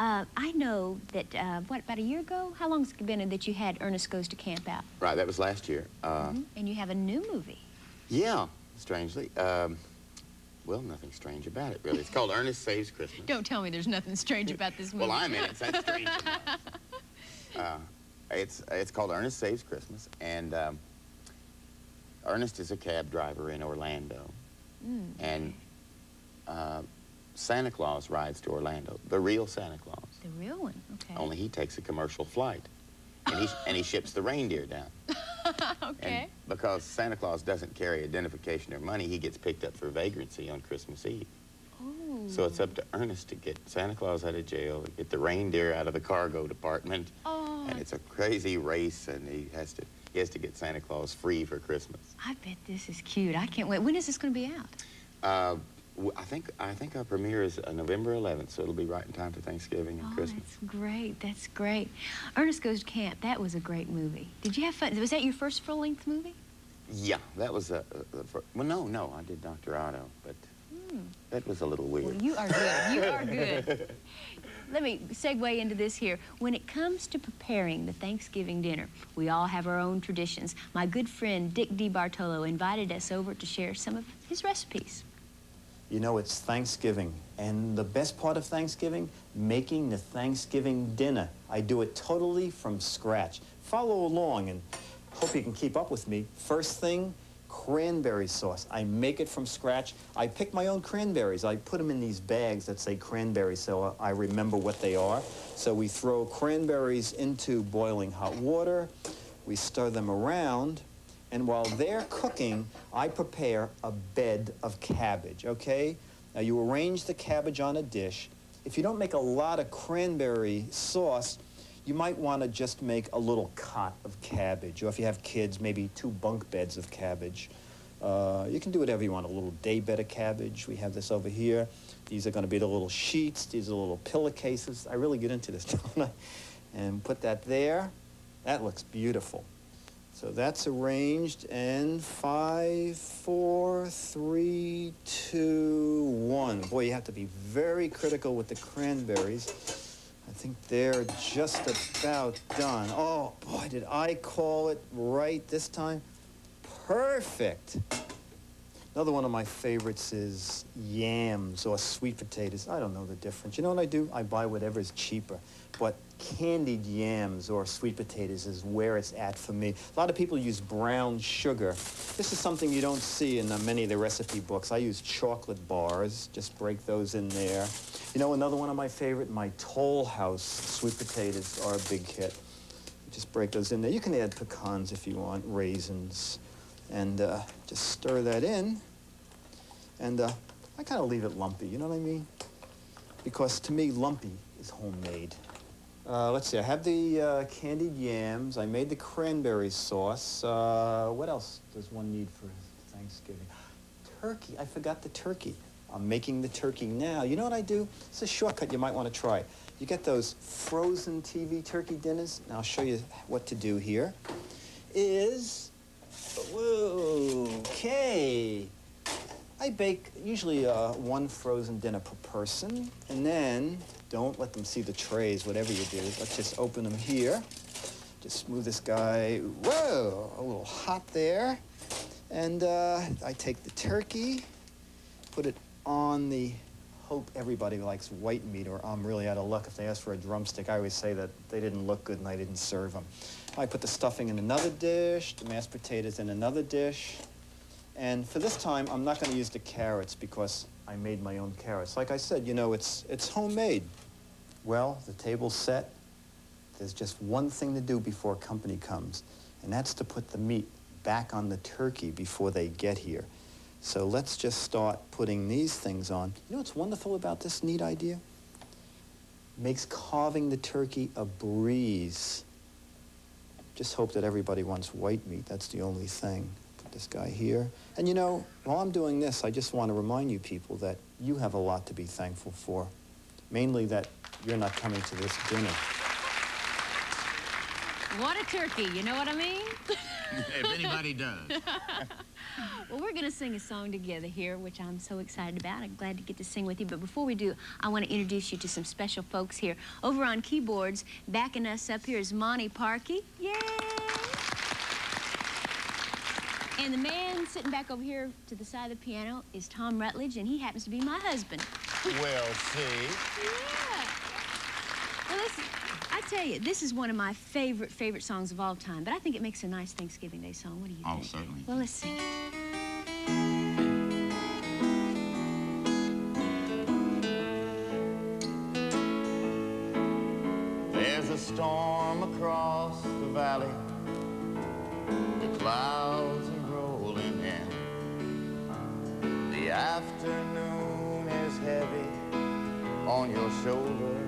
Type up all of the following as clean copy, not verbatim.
I know that, what, about a year ago? How long has it been that you had Ernest Goes to Camp out? Right, that was last year. And you have a new movie. Yeah, strangely. Well, nothing strange about it, really. It's called Ernest Saves Christmas. Don't tell me there's nothing strange about this movie. Well, I'm in it, so that's strange enough. It's called Ernest Saves Christmas, and Ernest is a cab driver in Orlando. And Santa Claus rides to Orlando, the real Santa Claus. The real one, okay. Only he takes a commercial flight, and he ships the reindeer down. Okay. And because Santa Claus doesn't carry identification or money, he gets picked up for vagrancy on Christmas Eve. Oh. So it's up to Ernest to get Santa Claus out of jail, to get the reindeer out of the cargo department. Oh. And it's a crazy race, and he has to get Santa Claus free for Christmas. I bet this is cute. I can't wait. When is this going to be out? I think our premiere is November 11th, so it'll be right in time for Thanksgiving and Christmas. That's great. That's great. Ernest Goes to Camp, that was a great movie. Did you have fun? Was that your first full-length movie? Yeah, that was well, no, I did Dr. Otto, but that was a little weird. Well, you are good. You are good. Let me segue into this here. When it comes to preparing the Thanksgiving dinner, we all have our own traditions. My good friend Dick DiBartolo invited us over to share some of his recipes. You know, it's Thanksgiving, and the best part of Thanksgiving, making the Thanksgiving dinner. I do it totally from scratch. Follow along and hope you can keep up with me. First thing, cranberry sauce. I make it from scratch. I pick my own cranberries. I put them in these bags that say cranberry, so I remember what they are. So we throw cranberries into boiling hot water. We stir them around. And while they're cooking, I prepare a bed of cabbage, okay? Now, you arrange the cabbage on a dish. If you don't make a lot of cranberry sauce, you might want to just make a little cot of cabbage. Or if you have kids, maybe 2 bunk beds of cabbage. You can do whatever you want, a little day bed of cabbage. We have this over here. These are going to be the little sheets. These are little pillowcases. I really get into this, don't I? And put that there. That looks beautiful. So that's arranged, and 5, 4, 3, 2, 1. Boy, you have to be very critical with the cranberries. I think they're just about done. Oh, boy, did I call it right this time? Perfect. Another one of my favorites is yams or sweet potatoes. I don't know the difference. You know what I do? I buy whatever is cheaper. But candied yams or sweet potatoes is where it's at for me. A lot of people use brown sugar. This is something you don't see in many of the recipe books. I use chocolate bars. Just break those in there. You know, another one of my favorite, my Toll House sweet potatoes are a big hit. Just break those in there. You can add pecans if you want, raisins. And just stir that in. And I kind of leave it lumpy, you know what I mean? Because to me, lumpy is homemade. Let's see, I have the candied yams. I made the cranberry sauce. What else does one need for Thanksgiving? Turkey, I forgot the turkey. I'm making the turkey now. You know what I do? It's a shortcut you might want to try. You get those frozen TV turkey dinners. Now I'll show you what to do here. Okay. I bake usually 1 frozen dinner per person, and then don't let them see the trays, whatever you do. Let's just open them here. Just move this guy, whoa, a little hot there. And I take the turkey, put it on the, hope everybody likes white meat, or I'm really out of luck if they ask for a drumstick. I always say that they didn't look good and I didn't serve them. I put the stuffing in another dish, the mashed potatoes in another dish. And for this time, I'm not going to use the carrots because I made my own carrots. Like I said, you know, it's homemade. Well, the table's set. There's just one thing to do before company comes, and that's to put the meat back on the turkey before they get here. So let's just start putting these things on. You know what's wonderful about this neat idea? It makes carving the turkey a breeze. Just hope that everybody wants white meat. That's the only thing. Put this guy here. And you know, while I'm doing this, I just want to remind you people that you have a lot to be thankful for. Mainly that you're not coming to this dinner. What a turkey, you know what I mean? If anybody does. Well, we're going to sing a song together here, which I'm so excited about. I'm glad to get to sing with you. But before we do, I want to introduce you to some special folks here. Over on keyboards, backing us up here is Monty Parkey. Yay! And the man sitting back over here to the side of the piano is Tom Rutledge, and he happens to be my husband. Well, see. Yeah. Well, listen, I tell you, this is one of my favorite songs of all time, but I think it makes a nice Thanksgiving Day song. What do you think? Oh, certainly. Well, let's sing it. There's a storm across the valley. The clouds are rolling in. The afternoon is heavy on your shoulder.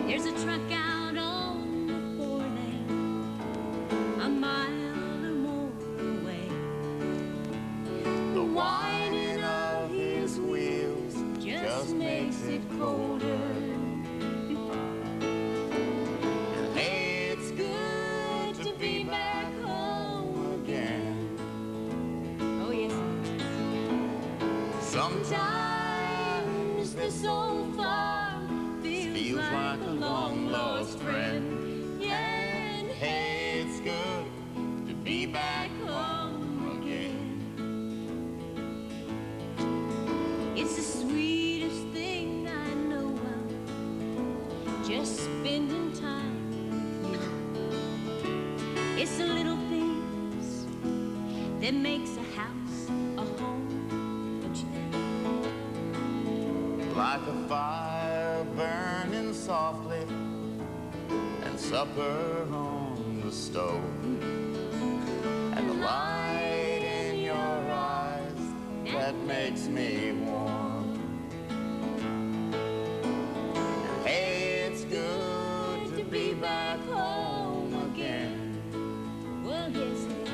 There's a truck out on the 4-lane, a mile or more away. The whining of his wheels Just makes it colder. Hey, it's good to be back home again. Oh, yes. Sometimes this old farm feels like a long-lost friend. Yeah. And hey, it's good to be back home again. It's the sweetest thing I know of, just spending time with you. It's the little things that makes a house a home, don't you think? Like a fire burning softly and supper on the stove. And the light in your eyes that makes me warm. And hey, it's good to be back home again. Well, yes, it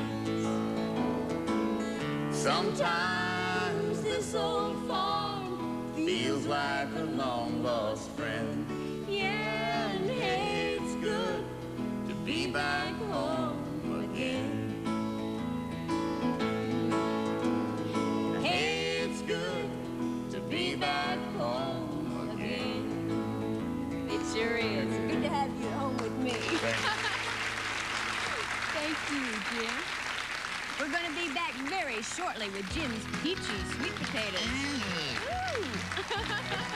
Sometimes this old farm feels like a long-lost friend. is. Yeah, and Hey, it's good to be back home again. Hey, it's good to be back home again. it sure is. Good to have you at home with me. Thank Thank you, Jim. We're going to be back very shortly with Jim's peachy sweet potatoes. Woo!